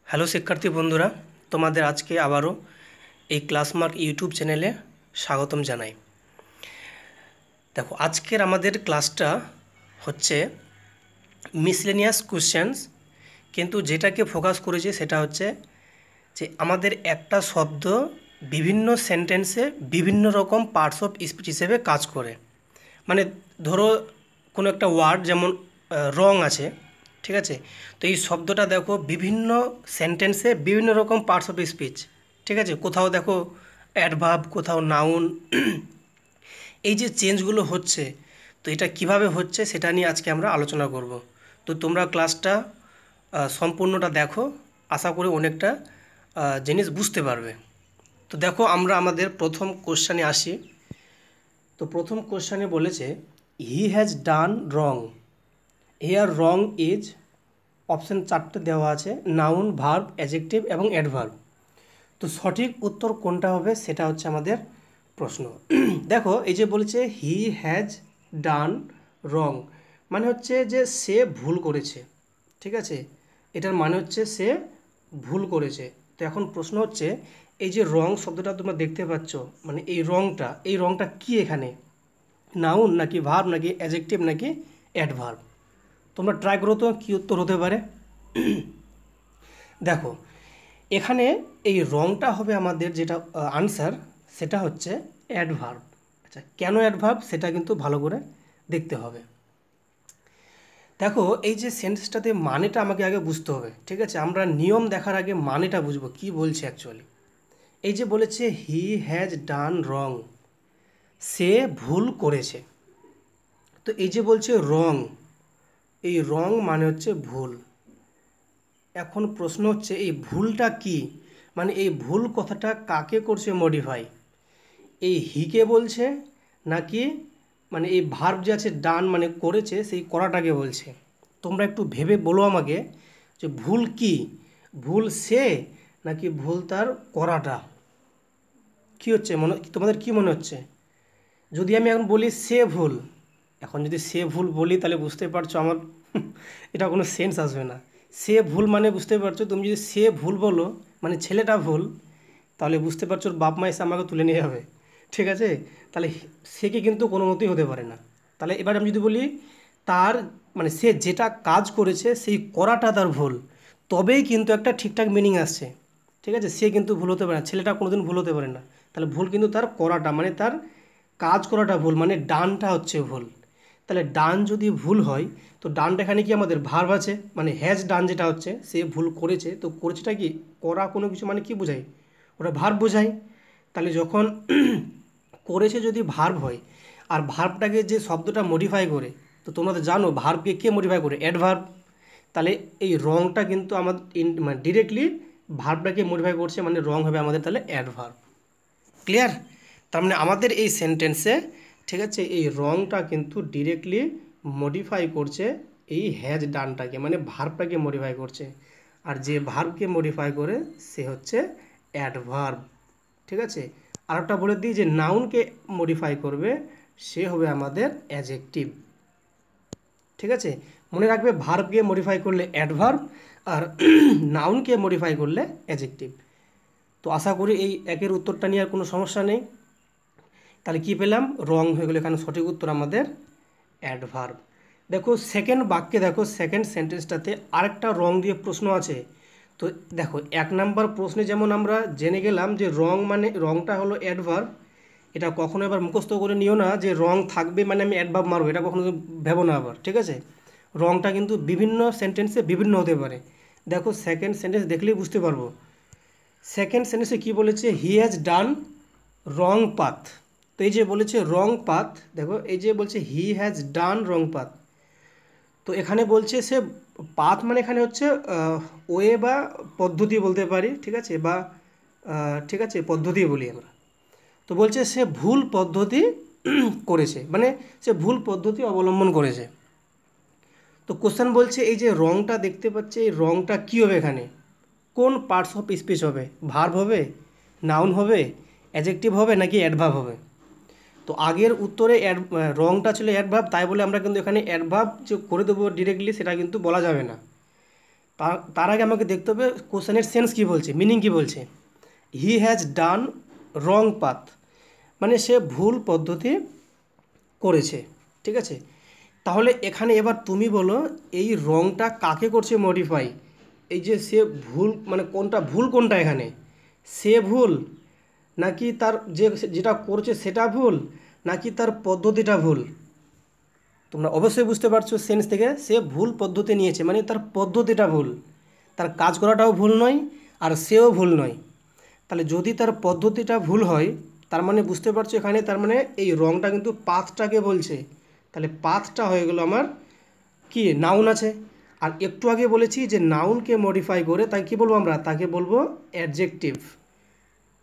Hello শিক্ষার্থী বন্ধুরা, তোমাদের আজকে আবারও এই ক্লাসমার্ক ইউটিউব চ্যানেলে স্বাগতম জানাই। দেখো, আজকের আমাদের ক্লাসটা হচ্ছে মিসলেনিয়াস কোশ্চেন্স, কিন্তু যেটাকে ফোকাস করেছি সেটা হচ্ছে যে আমাদের একটা শব্দ বিভিন্ন সেন্টেন্সে বিভিন্ন রকম পার্টস অফ স্পিচ হিসেবে কাজ করে। মানে ধরো কোনো একটা ওয়ার্ড যেমন রং আছে, ঠিক আছে? তো এই শব্দটা দেখো বিভিন্ন সেন্টেন্সে বিভিন্ন রকম পার্টস অফ স্পিচ, ঠিক আছে? কোথাও দেখো অ্যাডভার্ব, কোথাও নাউন। এই যে চেঞ্জগুলো হচ্ছে, তো এটা কিভাবে হচ্ছে সেটা নিয়ে আজকে আমরা আলোচনা করব। তো তোমরা ক্লাসটা সম্পূর্ণটা দেখো, আশা করি অনেকটা জিনিস বুঝতে পারবে। তো দেখো, আমরা আমাদের প্রথম কোশ্চেনে আসি। তো প্রথম কোশ্চেনে বলেছে he has done wrong. Here wrong is, option 4টে দেওয়া আছে, নাউন, ভার্ব, অ্যাডজেক্টিভ এবং অ্যাডভার্ব। তো সঠিক উত্তর কোনটা হবে সেটা হচ্ছে আমাদের প্রশ্ন। দেখো, এই যে বলেছে হি হ্যাজ ডান রং, মানে হচ্ছে যে সে ভুল করেছে, ঠিক আছে? এটার মানে হচ্ছে সে ভুল করেছে। তো এখন প্রশ্ন হচ্ছে এই যে রং শব্দটা তোমরা দেখতে পাচ্ছ, মানে এই রংটা কি এখানে? নাউন নাকি ভার্ব নাকি অ্যাডজেক্টিভ নাকি অ্যাডভার্ব? তোমরা ট্রাই করো তো কী উত্তর হতে পারে। দেখো, এখানে এই রংটা হবে আমাদের যেটা আনসার, সেটা হচ্ছে অ্যাডভার্ব। আচ্ছা, কেন অ্যাডভার্ব সেটা কিন্তু ভালো করে দেখতে হবে। দেখো, এই যে সেন্টেন্সটাতে মানেটা আমাকে আগে বুঝতে হবে, ঠিক আছে? আমরা নিয়ম দেখার আগে মানেটা বুঝবো কি বলছে অ্যাকচুয়ালি। এই যে বলেছে হি হ্যাজ ডান রং, সে ভুল করেছে। তো এই যে বলছে রং, এই রং মানে হচ্ছে ভুল। এখন প্রশ্ন হচ্ছে এই ভুলটা কি, মানে এই ভুল কথাটা কাকে করছে মডিফাই? এই হিকে বলছে নাকি মানে এই ভার্ব যে আছে ডান মানে করেছে সেই করাটাকে বলছে? তোমরা একটু ভেবে বলো আমাকে যে ভুল কি, ভুল সে নাকি ভুল তার করাটা? কি হচ্ছে তোমাদের কি মনে হচ্ছে? যদি আমি এখন বলি সে ভুল, এখন যদি সে ভুল বলি তাহলে বুঝতে পারছো আমার এটা কোনো সেন্স আসবে না। সে ভুল মানে বুঝতে পারছো, তুমি যদি সে ভুল বলো মানে ছেলেটা ভুল, তাহলে বুঝতে পারছো ওর বাপ মা এসে আমাকে তুলে নিয়ে যাবে, ঠিক আছে? তাহলে সে কিন্তু কোনো মতেই হতে পারে না। তাহলে এবার আমি যদি বলি তার মানে সে যেটা কাজ করেছে সেই করাটা তার ভুল, তবেই কিন্তু একটা ঠিকঠাক মিনিং আসছে, ঠিক আছে? সে কিন্তু ভুল হতে পারে না, ছেলেটা কোনোদিন ভুল হতে পারে না। তাহলে ভুল কিন্তু তার করাটা, মানে তার কাজ করাটা ভুল, মানে ডানটা হচ্ছে ভুল। তাহলে ডান যদি ভুল হয় তো ডানটা এখানে কি আমাদের ভার্ব আছে, মানে হ্যাজ ডান যেটা হচ্ছে সে ভুল করেছে, তো করেছেটা কি করা কোনো কিছু মানে কি বোঝায়? ওটা ভার্ব বোঝায়। তাহলে যখন করেছে যদি ভার্ব হয় আর ভার্বটাকে যে শব্দটা মডিফাই করে, তো তোমরা তো জানো ভার্বকে কে মডিফাই করে? অ্যাডভার্ব। তাহলে এই রংটা কিন্তু আমাদের মানে ডিরেক্টলি ভার্বটাকে মডিফাই করছে, মানে রং হবে আমাদের তাহলে অ্যাডভার্ব। ক্লিয়ার? তার মানে আমাদের এই সেন্টেন্সে, ঠিক আছে, এই রংটা কিন্তু ডিরেক্টলি মডিফাই করছে এই হ্যাজ ডানটাকে, মানে ভার্বটাকে মডিফাই করছে। আর যে ভার্বকে মডিফাই করে সে হচ্ছে অ্যাডভার্ব, ঠিক আছে? আরেকটা বলে দিই যে নাউনকে মডিফাই করবে সে হবে আমাদের অ্যাডজেক্টিভ, ঠিক আছে? মনে রাখবে ভার্বকে মডিফাই করলে অ্যাডভার্ব আর নাউনকে মডিফাই করলে অ্যাডজেক্টিভ। তো আশা করি এই একের উত্তরটা নিয়ে আর কোনো সমস্যা নেই। তাহলে কি পেলাম? রং হয়ে গেলো এখানে সঠিক উত্তর আমাদের অ্যাডভার্ব। দেখো সেকেন্ড বাক্যে, দেখো সেকেন্ড সেন্টেন্সটাতে আরেকটা রং দিয়ে প্রশ্ন আছে। তো দেখো, 1 নম্বর প্রশ্নে যেমন আমরা জেনে গেলাম যে রং মানে রংটা হলো অ্যাডভার্ব, এটা কখনো এবার মুখস্থ করে নিও না যে রং থাকবে মানে আমি অ্যাডভার্ব মারবো, এটা কখনো ভেবো না আবার, ঠিক আছে? রংটা কিন্তু বিভিন্ন সেন্টেন্সে বিভিন্ন হতে পারে। দেখো সেকেন্ড সেন্টেন্স দেখলেই বুঝতে পারবো। সেকেন্ড সেন্টেন্সে কী বলেছে? He has done wrong path. তো এই যে বলেছে রং পাথ, দেখো এই যে বলছে হি হ্যাজ ডান রং পাথ, তো এখানে বলছে সে পাথ মানে এখানে হচ্ছে ওয়ে বা পদ্ধতি বলতে পারি, ঠিক আছে? বা ঠিক আছে পদ্ধতি বলি আমরা। তো বলছে সে ভুল পদ্ধতি করেছে, মানে সে ভুল পদ্ধতি অবলম্বন করেছে। তো কোশ্চেন বলছে এই যে রংটা দেখতে পাচ্ছে, এই রংটা কী হবে এখানে? কোন পার্টস অফ স্পিচ হবে? ভার্ব হবে, নাউন হবে, অ্যাডজেক্টিভ হবে নাকি অ্যাডভার্ব হবে? তো আগের উত্তরে রংটা ছিল অ্যাডভার্ব, তাই বলে আমরা কিন্তু এখানে অ্যাডভার্ব যে করে দেবো ডিরেক্টলি সেটা কিন্তু বলা যাবে না। তার আগে আমাকে দেখতে হবে কোশ্চেনের সেন্স কী বলছে, মিনিং কী বলছে। হি হ্যাজ ডান রং পাথ, মানে সে ভুল পদ্ধতি করেছে, ঠিক আছে। তাহলে এখানে এবার তুমি বলো এই রংটা কাকে করছে মডিফাই। এই যে সে ভুল, মানে কোনটা ভুল, কোনটা এখানে সে ভুল, নাকি তার যেটা করছে সেটা ভুল, নাকি তার পদ্ধতিটা ভুল। তোমরা অবশ্যই বুঝতে পারছো সেন্স থেকে, সে ভুল পদ্ধতি নিয়েছে মানে তার পদ্ধতিটা ভুল, তার কাজ করাটাও ভুল নয় আর সেও ভুল নয়। তাহলে যদি তার পদ্ধতিটা ভুল হয় তার মানে বুঝতে পারছো এখানে, তার মানে এই রংটা কিন্তু পাথটাকে বলছে। তাহলে পাথটা হয়ে গেল আমার কি, নাউন আছে। আর একটু আগে বলেছি যে নাউনকে মডিফাই করে তাই কী বলবো আমরা, তাকে বলবো অ্যাডজেক্টিভ।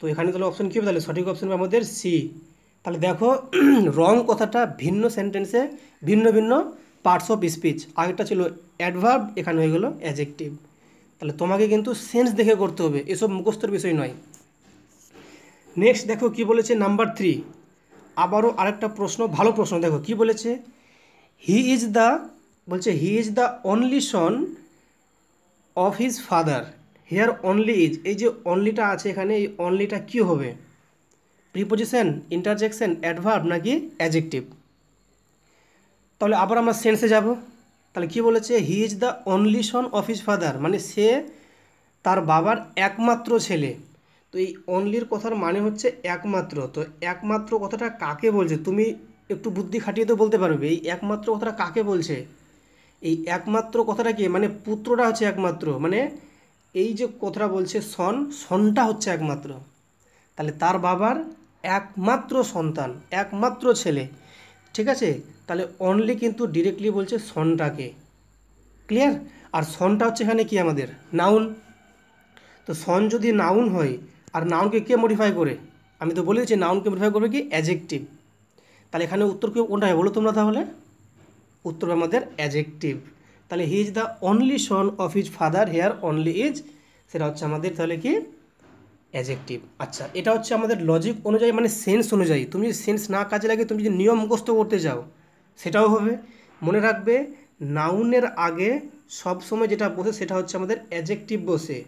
তো এখানে তাহলে অপশন কী হবে, তাহলে সঠিক অপশন হবে আমাদের সি। তাহলে দেখো রং কথাটা ভিন্ন সেন্টেন্সে ভিন্ন ভিন্ন পার্টস অফ স্পিচ, আগেরটা ছিল অ্যাডভার্ব, এখানে হয়ে গেলো অ্যাডজেক্টিভ। তাহলে তোমাকে কিন্তু সেন্স দেখে করতে হবে, এসব মুখস্থর বিষয় নয়। নেক্সট দেখো কি বলেছে নাম্বার 3, আবারও আরেকটা প্রশ্ন, ভালো প্রশ্ন। দেখো কি বলেছে, হি ইজ দ্য, বলছে he is the only son of his father, here only is, এই যে অনলিটা আছে এখানে, এই অনলিটা কী হবে, প্রিপোজিশন, ইন্টারজেকশন, অ্যাডভার্ব নাকি অ্যাডজেক্টিভ। তাহলে আবার আমরা সেন্সে যাব। তাহলে কি বলেছে, he is the only son of his father, মানে সে তার বাবার একমাত্র ছেলে। তো এই অনলির কথার মানে হচ্ছে একমাত্র। তো একমাত্র কথাটা কাকে বলছে, তুমি একটু বুদ্ধি খাটিয়ে তো বলতে পারবে এই একমাত্র কথাটা কাকে বলছে। এই একমাত্র কথাটা কি, মানে পুত্রটা হচ্ছে একমাত্র, মানে এই যে কথাটা বলছে সনটা হচ্ছে একমাত্র। তাহলে তার বাবার একমাত্র সন্তান, একমাত্র ছেলে, ঠিক আছে। তাহলে অনলি কিন্তু ডিরেক্টলি বলছে সনটাকে, ক্লিয়ার। আর সনটা হচ্ছে এখানে কি আমাদের নাউন। তো সন যদি নাউন হয়, আর নাউনকে কে মডিফাই করে, আমি তো বলেছি নাউনকে মডিফাই করবে কি, অ্যাডজেক্টিভ। তাহলে এখানে উত্তর কি কোনটা হয় বলো তোমরা, তাহলে উত্তর আমাদের অ্যাডজেক্টিভ। তাহলে he is the only son of his father, here only is, সেটা হচ্ছে আমাদের তাহলে কি অ্যাডজেক্টিভ। আচ্ছা, এটা হচ্ছে আমাদের লজিক অনুযায়ী, মানে সেন্স অনুযায়ী। তুমি যদি সেন্স না কাজে লাগে, তুমি যদি নিয়ম মুখস্থ করতে যাও সেটাও হবে। মনে রাখবে নাউনের আগে সবসময় যেটা বসে সেটা হচ্ছে আমাদের অ্যাডজেক্টিভ বসে,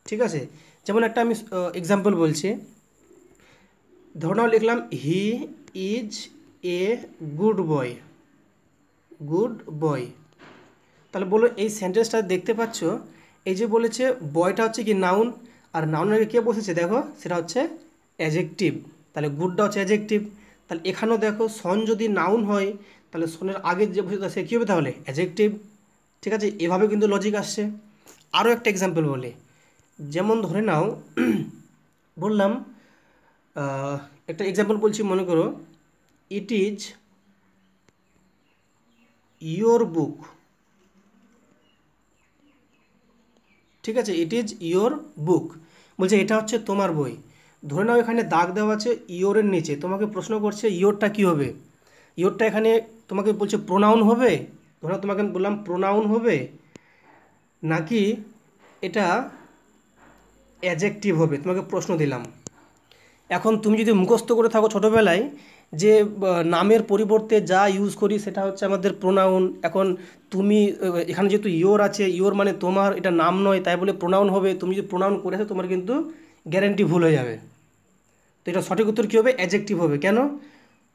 ঠিক আছে। যেমন একটা আমি এক্সাম্পল বলছি, ধরে নাও লিখলাম he is a good boy, good boy. তাহলে বলো এই সেন্টেন্সটা দেখতে পাচ্ছ, এই যে বলেছে বয়টা হচ্ছে কি নাউন, আর নাউনের আগে কে বসেছে দেখো, সেটা হচ্ছে অ্যাডজেক্টিভ। তাহলে গুডটা হচ্ছে অ্যাডজেক্টিভ। তাহলে এখানেও দেখো সন যদি নাউন হয় তাহলে সনের আগে যে বসে সে কী হবে তাহলে অ্যাডজেক্টিভ, ঠিক আছে। এভাবে কিন্তু লজিক আসছে। আরও একটা এক্সাম্পল বলে, যেমন ধরে নাও বললাম একটা এক্সাম্পল বলছি, মনে করো ইট ইজ ইয়োর বুক, ঠিক আছে, ইট ইজ ইয়োর বুক, বলছে এটা হচ্ছে তোমার বই। ধরে নাও এখানে দাগ দেওয়া আছে ইয়োরের নিচে, তোমাকে প্রশ্ন করছে ইয়োরটা কি হবে। ইয়োরটা এখানে তোমাকে বলছে প্রোনাউন হবে, ধরে নাও তোমাকে বললাম প্রোনাউন হবে, নাকি এটা অ্যাডজেক্টিভ হবে, তোমাকে প্রশ্ন দিলাম। এখন তুমি যদি মুখস্থ করে থাকো ছোটোবেলায় যে নামের পরিবর্তে যা ইউজ করি সেটা হচ্ছে আমাদের প্রোনাউন, এখন তুমি এখানে যেহেতু ইয়োর আছে, ইয়োর মানে তোমার, এটা নাম নয়, তাই বলে প্রোনাউন হবে, তুমি যদি প্রোনাউন করে আসো তোমার কিন্তু গ্যারেন্টি ভুল হয়ে যাবে। তো এটা সঠিক উত্তর কী হবে, অ্যাডজেক্টিভ হবে। কেন,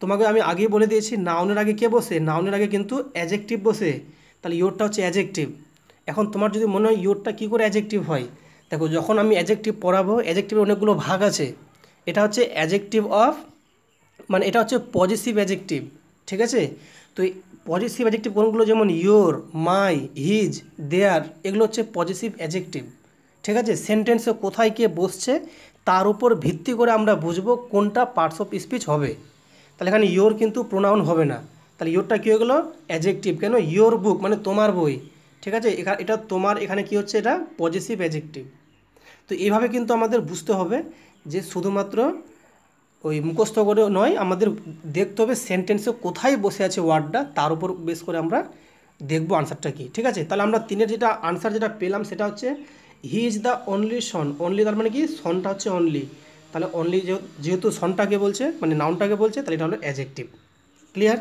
তোমাকে আমি আগেই বলে দিয়েছি নাউনের আগে কে বসে, নাউনের আগে কিন্তু অ্যাডজেক্টিভ বসে। তাহলে ইয়োরটা হচ্ছে অ্যাডজেক্টিভ। এখন তোমার যদি মনে হয় ইয়োরটা কী করে অ্যাডজেক্টিভ হয়, দেখো যখন আমি অ্যাডজেক্টিভ পড়াবো, অ্যাডজেক্টিভের অনেকগুলো ভাগ আছে। এটা হচ্ছে অ্যাডজেক্টিভ অফ, মানে এটা হচ্ছে পজিটিভ অ্যাডজেক্টিভ, ঠিক আছে। তো এই পজিটিভ অ্যাডজেক্টিভ কোনগুলো, যেমন ইয়োর, মাই, হিজ, দেয়ার, এগুলো হচ্ছে পজিটিভ অ্যাডজেক্টিভ, ঠিক আছে। সেন্টেন্সে কোথায় কে বসছে তার উপর ভিত্তি করে আমরা বুঝবো কোনটা পার্টস অফ স্পিচ হবে। তাহলে এখানে ইয়োর কিন্তু প্রোনাউন হবে না, তাহলে ইয়োরটা কী হয়ে গেলো অ্যাডজেক্টিভ। কেন, ইয়োর বুক মানে তোমার বই, ঠিক আছে, এটা তোমার, এখানে কি হচ্ছে, এটা পজিটিভ অ্যাডজেক্টিভ। তো এইভাবে কিন্তু আমাদের বুঝতে হবে যে শুধুমাত্র ওই মুখস্থ করে নয়, আমাদের দেখতে হবে সেন্টেন্সে কোথায় বসে আছে ওয়ার্ডটা, তার উপর বেস করে আমরা দেখবো আনসারটা কী, ঠিক আছে। তাহলে আমরা তিনের যেটা আনসার যেটা পেলাম সেটা হচ্ছে হি is the only Son, only তার মানে কি সনটা হচ্ছে অনলি, তাহলে অনলি যেহেতু সনটাকে বলছে মানে নাউনটাকে বলছে, তাহলে এটা হলো অ্যাডজেক্টিভ, ক্লিয়ার।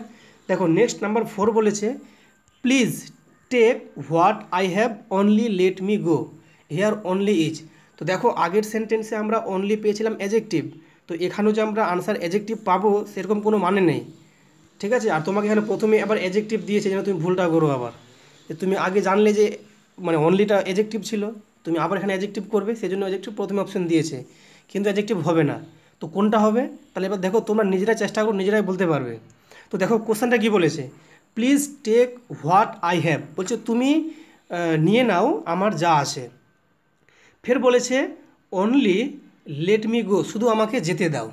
দেখো নেক্সট নাম্বার 4 বলেছে please take what I have only let me go, here only is. তো দেখো আগের সেন্টেন্সে আমরা অনলি পেয়েছিলাম অ্যাজেক্টিভ, তো এখানেও যে আমরা আনসার অ্যাজেক্টিভ পাবো সেরকম কোনো মানে নেই, ঠিক আছে। আর তোমাকে এখানে প্রথমে আবার অ্যাজেক্টিভ দিয়েছে যেন তুমি ভুলটা করো আবার, যে তুমি আগে জানলে যে মানে অনলিটা অ্যাজেক্টিভ ছিল, তুমি আবার এখানে অ্যাজেক্টিভ করবে, সেই জন্য অ্যাজেক্টিভ প্রথমে অপশন দিয়েছে, কিন্তু অ্যাজেক্টিভ হবে না। তো কোনটা হবে তাহলে এবার দেখো, তোমরা নিজেরাই চেষ্টা করো, নিজেরাই বলতে পারবে। তো দেখো কোশ্চেনটা কী বলেছে, please take what I have, বলছে তুমি নিয়ে নাও আমার যা আছে। ফের বলেছে অনলি লেট মি গো, শুধু আমাকে যেতে দাও।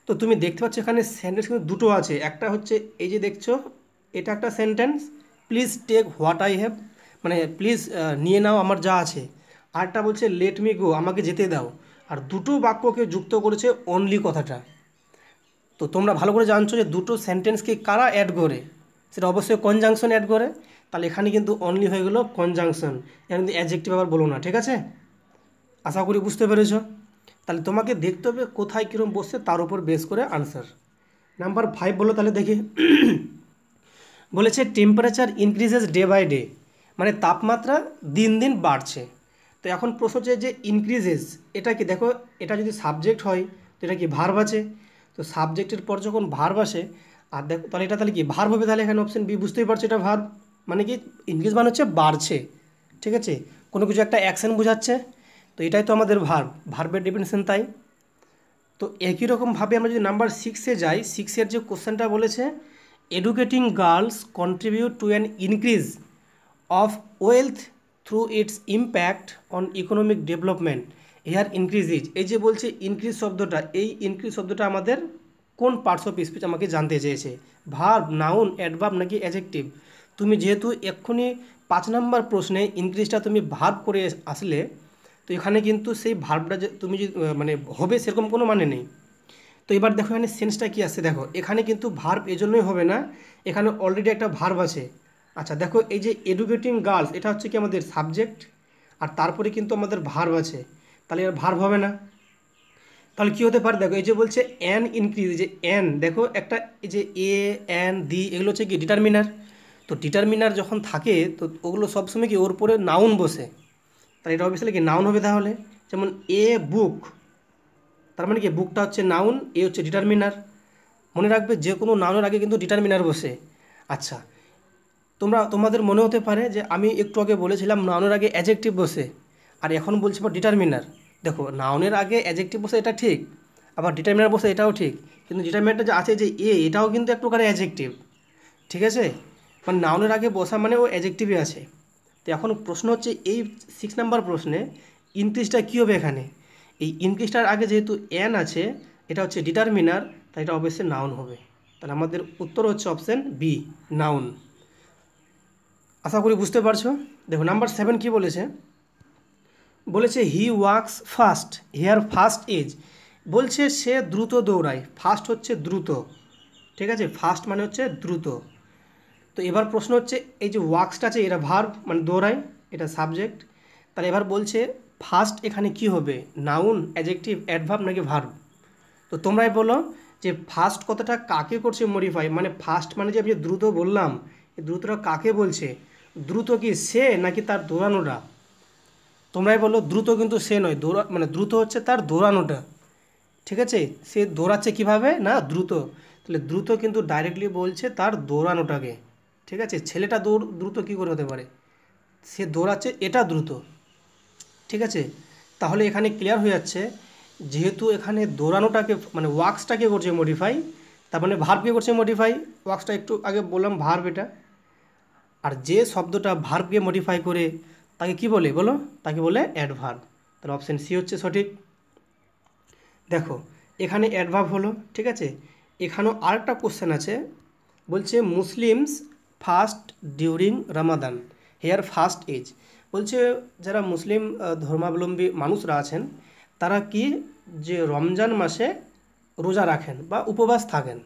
তো তুমি দেখতে পাচ্ছ এখানে সেন্টেন্স কিন্তু দুটো আছে, একটা হচ্ছে এই যে দেখছো এটা একটা sentence, please take what I have, মানে প্লিজ নিয়ে নাও আমার যা আছে। আরটা বলছে লেট মি গো, আমাকে যেতে দাও। আর দুটো বাক্যকে যুক্ত করেছে অনলি কথাটা। তো তোমরা ভালো করে জানছো যে দুটো সেন্টেন্সকে কারা অ্যাড করে, সেটা অবশ্যই কনজাংশন অ্যাড করে। তাহলে এখানে কিন্তু অনলি হয়ে গেলো কনজাংশন, এখানে কিন্তু অ্যাডজেক্টিভ আবার বলো না, ঠিক আছে। আশা করি বুঝতে পেরেছো। তাহলে তোমাকে দেখতে হবে কোথায় কীরকম বসছে, তার উপর বেস করে আনসার। নাম্বার 5 বলো তাহলে দেখি। বলেছে temperature increases day by day, মানে তাপমাত্রা দিন দিন বাড়ছে। তো এখন প্রশ্ন হচ্ছে যে ইনক্রিজেস এটা কি, দেখো এটা যদি সাবজেক্ট হয় তো এটা কি ভার্ব আছে, তো সাবজেক্টের পর যখন ভার্ব আসে, আর দেখো তাহলে এটা তাহলে কি ভার্ব হবে, তাহলে এখানে অপশন বি, বুঝতেই পারছো এটা ভার্ব, মানে কি ইনক্রিজ মানে হচ্ছে বাড়ছে, ঠিক আছে, কোনো কিছু একটা অ্যাকশন বোঝাচ্ছে। তো এটাই তো আমাদের ভার্ব, ভার্বের ডেফিনেশন তাই। তো একই রকমভাবে আমরা যদি নাম্বার 6-এ যাই, 6-এর যে কোশ্চেনটা বলেছে educating girls contribute to an increase of wealth through its impact on economic development, here increase is. এই যে বলছে ইনক্রিজ শব্দটা, এই ইনক্রিজ শব্দটা আমাদের কোন পার্টস অফ স্পিচ আমাকে জানতে চেয়েছে, ভার্ব, নাউন, অ্যাডভার্ব নাকি অ্যাডজেক্টিভ। তুমি যেহেতু এক্ষুনি 5 নম্বর প্রশ্নে ইনক্রিজটা তুমি ভার্ব করে আসলে, তো এখানে কিন্তু সেই ভার্বটা যে তুমি যদি মানে হবে সেরকম কোনো মানে নেই। তো এবার দেখো এখানে সেন্সটা কী আসছে, দেখো এখানে কিন্তু ভার্ব এজন্যই হবে না, এখানে অলরেডি একটা ভার্ব আছে। আচ্ছা দেখো এই যে এডুকেটিং গার্লস, এটা হচ্ছে কি আমাদের সাবজেক্ট, আর তারপরে কিন্তু আমাদের ভার্ব আছে, তাহলে এর ভার্ব হবে না। তাহলে কী হতে পারে, দেখো এই যে বলছে অ্যান ইনক্রিজ, যে অ্যান দেখো একটা এই যে এ অ্যান দি এগুলো হচ্ছে কি ডিটারমিনার। তো ডিটারমিনার যখন থাকে তো ওগুলো সবসময় কি ওর উপরে নাউন বসে, তাহলে এটা অবভিয়াসলি কি নাউন হবে। তাহলে যেমন এ বুক, তার মানে কি বুকটা হচ্ছে নাউন, এ হচ্ছে ডিটারমিনার। মনে রাখবে যে কোনো নাউনের আগে কিন্তু ডিটারমিনার বসে। আচ্ছা তোমাদের মনে হতে পারে যে আমি একটু আগে বলেছিলাম নাউনের আগে অ্যাডজেক্টিভ বসে, আর এখন বলছি বা ডিটারমিনার। দেখো নাউনের আগে অ্যাডজেক্টিভ বসে এটা ঠিক, আবার ডিটারমিনার বসে এটাও ঠিক, কিন্তু ডিটারমিনারটা যে আছে যে এটাও কিন্তু এক প্রকারের অ্যাডজেক্টিভ, ঠিক আছে। মানে নাউনের আগে বসা মানে ও অ্যাডজেক্টিভে আছে। তো এখন প্রশ্ন হচ্ছে এই 6 নাম্বার প্রশ্নে ইনক্রিজটা কী হবে এখানে, এই ইনক্রিজটার আগে যেহেতু অ্যান আছে, এটা হচ্ছে ডিটারমিনার, তাই এটা অবশ্যই নাউন হবে। তাহলে আমাদের উত্তর হচ্ছে অপশান বি, নাউন। আশা করি বুঝতে পারছো। দেখো নাম্বার 7 কি বলেছে, বলেছে he walks fast, here fast is, বলছে সে দ্রুত দৌড়ায়, ফাস্ট হচ্ছে দ্রুত, ঠিক আছে, ফাস্ট মানে হচ্ছে দ্রুত। তো এবার প্রশ্ন হচ্ছে এই যে ওয়াক্সটা আছে এটা ভার্ব মানে দৌড়ায়, এটা সাবজেক্ট। তাহলে এবার বলছে ফার্স্ট এখানে কি হবে, নাউন, অ্যাডজেক্টিভ, অ্যাডভার্ব নাকি ভার্ব। তো তোমরাই বলো যে ফার্স্ট কথাটা কাকে করছে মডিফাই, মানে ফার্স্ট মানে যে আমি যে দ্রুত বললাম, এই দ্রুতটা কাকে বলছে, দ্রুত কি সে নাকি তার দৌড়ানোটা। তোমরাই বলো দ্রুত কিন্তু সে নয়, মানে দ্রুত হচ্ছে তার দৌড়ানোটা, ঠিক আছে। সে দৌড়াচ্ছে কিভাবে না দ্রুত, তাহলে দ্রুত কিন্তু ডাইরেক্টলি বলছে তার দৌড়ানোটাকে, ঠিক আছে। ছেলেটা দ্রুত কী করে হতে পারে, সে দৌড়াচ্ছে এটা দ্রুত, ঠিক আছে। তাহলে এখানে ক্লিয়ার হয়ে যাচ্ছে যেহেতু এখানে দৌড়ানোটাকে মানে ওয়াক্সটাকে করছে মডিফাই, তার মানে ভার্বকে করছে মডিফাই, ওয়াক্সটা একটু আগে বললাম ভার্ব এটা। আর যে শব্দটা ভার্বকে মডিফাই করে তাকে কি বলে বলো, তাকে বলে অ্যাডভার্ব। তাহলে অপশান সি হচ্ছে সঠিক। দেখো এখানে অ্যাডভার্ব হলো, ঠিক আছে। এখানেও আরেকটা কোশ্চেন আছে, বলছে Muslims fast during Ramadan, here fast is, বলছে যারা মুসলিম ধর্মাবলম্বী মানুষরা আছেন তারা কি যে রমজান মাসে রোজা রাখেন বা উপবাস থাকেন।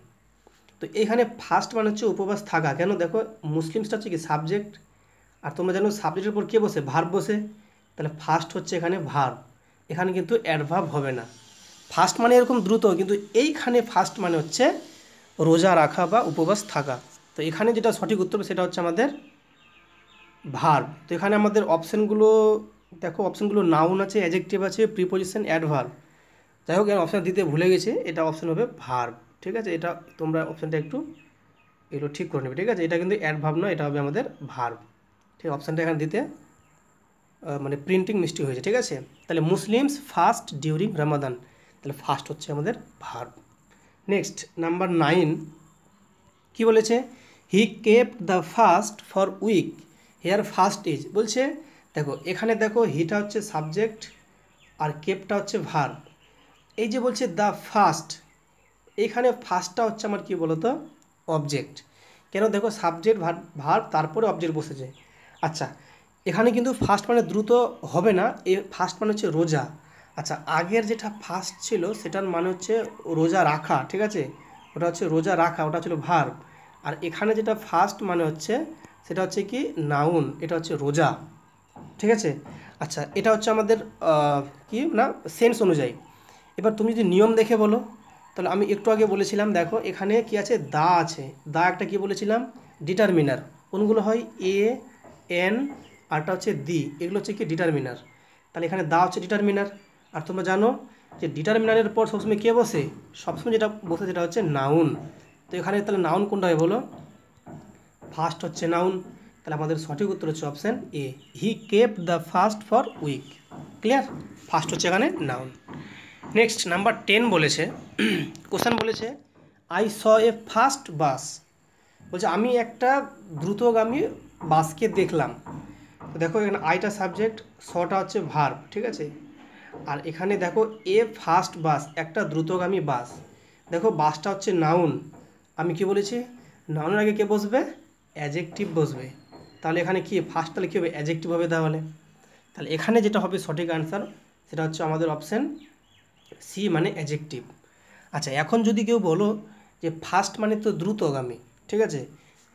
তো এখানে ফাস্ট মানে হচ্ছে উপবাস থাকা, কেন দেখো মুসলিমসটা হচ্ছে কি সাবজেক্ট, আর তোমরা জানো সাবজেক্টের উপর কে বসে, ভার্ব বসে, তাহলে ফাস্ট হচ্ছে এখানে ভার্ব, এখানে কিন্তু অ্যাডভার্ব হবে না। ফাস্ট মানে এরকম দ্রুত, কিন্তু এইখানে ফাস্ট মানে হচ্ছে রোজা রাখা বা উপবাস থাকা। তো এখানে যেটা সঠিক উত্তর সেটা হচ্ছে আমাদের ভার্ব। তো এখানে আমাদের অপশানগুলো দেখো, অপশানগুলো নাউন আছে, অ্যাডজেক্টিভ আছে, প্রিপোজিশন, অ্যাডভার্ব। যাই হোক এর অপশান দিতে ভুলে গেছি, এটা অপশান হবে ভার্ব। ঠিক আছে, এটা তোমরা অপশানটা একটু এগুলো ঠিক করে নেবে। ঠিক আছে, এটা কিন্তু অ্যাডভার্ব নয়, এটা হবে আমাদের ভার্ব। ঠিক, অপশানটা এখানে দিতে মানে প্রিন্টিং মিস্টেক হয়েছে। ঠিক আছে, তাহলে মুসলিমস ফাস্ট ডিউরিং রমাদান, তাহলে ফাস্ট হচ্ছে আমাদের ভার্ব। নেক্সট নাম্বার 9 কি বলেছে, he kept the fast for week, here fast is, বলছে দেখো এখানে দেখো হিটা হচ্ছে সাবজেক্ট আর কেপটা হচ্ছে ভার্ব। এই যে বলছে দ্য ফাস্ট, এখানে ফার্স্টটা হচ্ছে আমার কি বলতো অবজেক্ট। কেন, দেখো সাবজেক্ট ভার্ব তারপরে অবজেক্ট বসেছে। আচ্ছা, এখানে কিন্তু ফার্স্ট মানে দ্রুত হবে না, এ ফার্স্ট মানে হচ্ছে রোজা। আচ্ছা, আগের যেটা ফার্স্ট ছিল সেটার মানে হচ্ছে রোজা রাখা। ঠিক আছে, ওটা হচ্ছে রোজা রাখা, ওটা ছিল ভার্ব। আর এখানে যেটা ফার্স্ট মানে হচ্ছে সেটা হচ্ছে কি নাউন, এটা হচ্ছে রোজা। ঠিক আছে, আচ্ছা এটা হচ্ছে আমাদের কি না সেন্স অনুযায়ী। এবার তুমি যদি নিয়ম দেখে বলো, তাহলে আমি একটু আগে বলেছিলাম দেখো এখানে কি আছে, দা আছে, দা একটা কি বলেছিলাম ডিটারমিনার। কোনগুলো হয় এ, এন, আরটা হচ্ছে দি, এগুলো হচ্ছে কি ডিটারমিনার। তাহলে এখানে দা হচ্ছে ডিটারমিনার। আর তোমরা জানো যে ডিটারমিনারের পর সবসময় কে বসে, সবসময় যেটা বসে সেটা হচ্ছে নাউন। তো এখানে তাহলে নাউন কোনটা হয় বলো, ফার্স্ট হচ্ছে নাউন। তাহলে আমাদের সঠিক উত্তর হচ্ছে option A, he kept the fast for week. Clear, first হচ্ছে এখানে নাউন। নেক্সট নাম্বার 10 বলেছে, কোশ্চেন বলেছে আই স এ ফাস্ট বাস, বলছে আমি একটা দ্রুতগামী বাসকে দেখলাম। তো দেখো এখানে আইটা সাবজেক্ট, সটা হচ্ছে ভার্ব। ঠিক আছে, আর এখানে দেখো এ ফাস্ট বাস, একটা দ্রুতগামী বাস। দেখো বাসটা হচ্ছে নাউন, আমি কি বলেছি নাউনের আগে কে বসবে, অ্যাডজেক্টিভ বসবে। তাহলে এখানে কি ফার্স্ট, তাহলে কী হবে অ্যাডজেক্টিভ হবে। তাহলে এখানে যেটা হবে সঠিক আনসার সেটা হচ্ছে আমাদের অপশান সি, মানে অ্যাডজেক্টিভ। আচ্ছা, এখন যদি কেউ বলো যে ফার্স্ট মানে তো দ্রুতগামী, ঠিক আছে,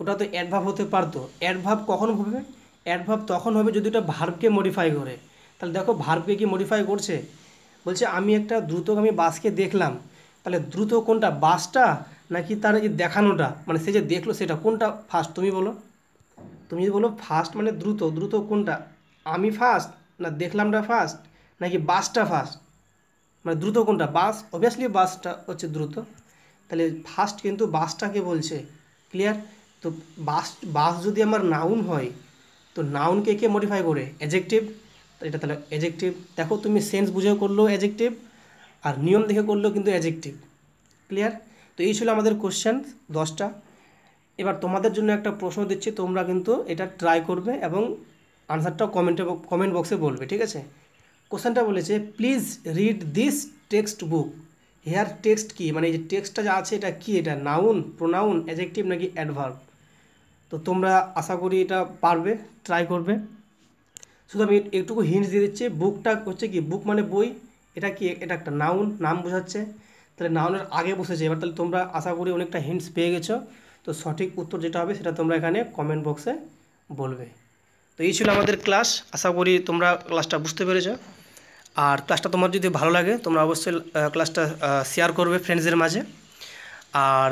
ওটা তো অ্যাডভার্ব হতে পারতো। অ্যাডভার্ব কখন হবে, অ্যাডভার্ব তখন হবে যদি ওটা ভার্বকে মডিফাই করে। তাহলে দেখো ভার্বকে কি মডিফাই করছে, বলছে আমি একটা দ্রুতগামী বাসকে দেখলাম। তাহলে দ্রুত কোনটা, বাসটা নাকি তার এই দেখানোটা, মানে সে যে দেখলো সেটা, কোনটা ফার্স্ট তুমি বলো। তুমি যদি বলো ফার্স্ট মানে দ্রুত, দ্রুত কোনটা, আমি ফার্স্ট না দেখলামটা ফার্স্ট নাকি বাসটা ফার্স্ট, মানে দ্রুত কোনটা, বাস, অবভিয়াসলি বাসটা হচ্ছে দ্রুত। তাহলে ফার্স্ট কিন্তু বাসটাকে বলছে। ক্লিয়ার, তো বাস, বাস যদি আমার নাউন হয় তো নাউনকে কে মডিফাই করে, অ্যাডজেক্টিভ। তো এটা তাহলে অ্যাডজেক্টিভ। দেখো তুমি সেন্স বুঝেও করলেও অ্যাডজেক্টিভ, আর নিয়ম দেখে করলেও কিন্তু অ্যাডজেক্টিভ। ক্লিয়ার, তো এই ছিল আমাদের কোশ্চেন 10টা। এবার তোমাদের জন্য একটা প্রশ্ন দিচ্ছি, তোমরা কিন্তু এটা ট্রাই করবে এবং আনসারটাও কমেন্ট বক্সে বলবে। ঠিক আছে, কোশ্চেনটা বলেছে please read this text book, here text কি, মানে এই যে টেক্সটটা যা আছে এটা কি, এটা নাউন, প্রোনাউন, অ্যাডজেক্টিভ নাকি অ্যাডভার্ব। তো তোমরা আশা করি এটা পারবে, ট্রাই করবে। শুধু আমি একটুকু হিন্টস দিয়ে দিচ্ছি, বুকটা হচ্ছে কি, বুক মানে বই, এটা কি, এটা একটা নাউন, নাম বোঝাচ্ছে। তাহলে নাউনের আগে বসেছে। এবার তাহলে তোমরা আশা করি অনেকটা হিন্টস পেয়ে গেছো। তো সঠিক উত্তর যেটা হবে সেটা তোমরা এখানে কমেন্ট বক্সে বলবে। তো এই ছিল আমাদের ক্লাস, আশা করি তোমরা ক্লাসটা বুঝতে পেরেছো। আর ক্লাসটা তোমার যদি ভালো লাগে তোমরা অবশ্যই ক্লাসটা শেয়ার করবে ফ্রেন্ডসদের মাঝে। আর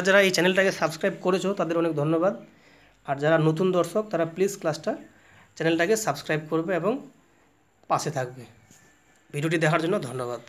যারা এই চ্যানেলটাকে সাবস্ক্রাইব করেছো তাদের অনেক ধন্যবাদ। আর যারা নতুন দর্শক তারা প্লিজ চ্যানেলটাকে সাবস্ক্রাইব করবে এবং পাশে থাকবে। ভিডিওটি দেখার জন্য ধন্যবাদ।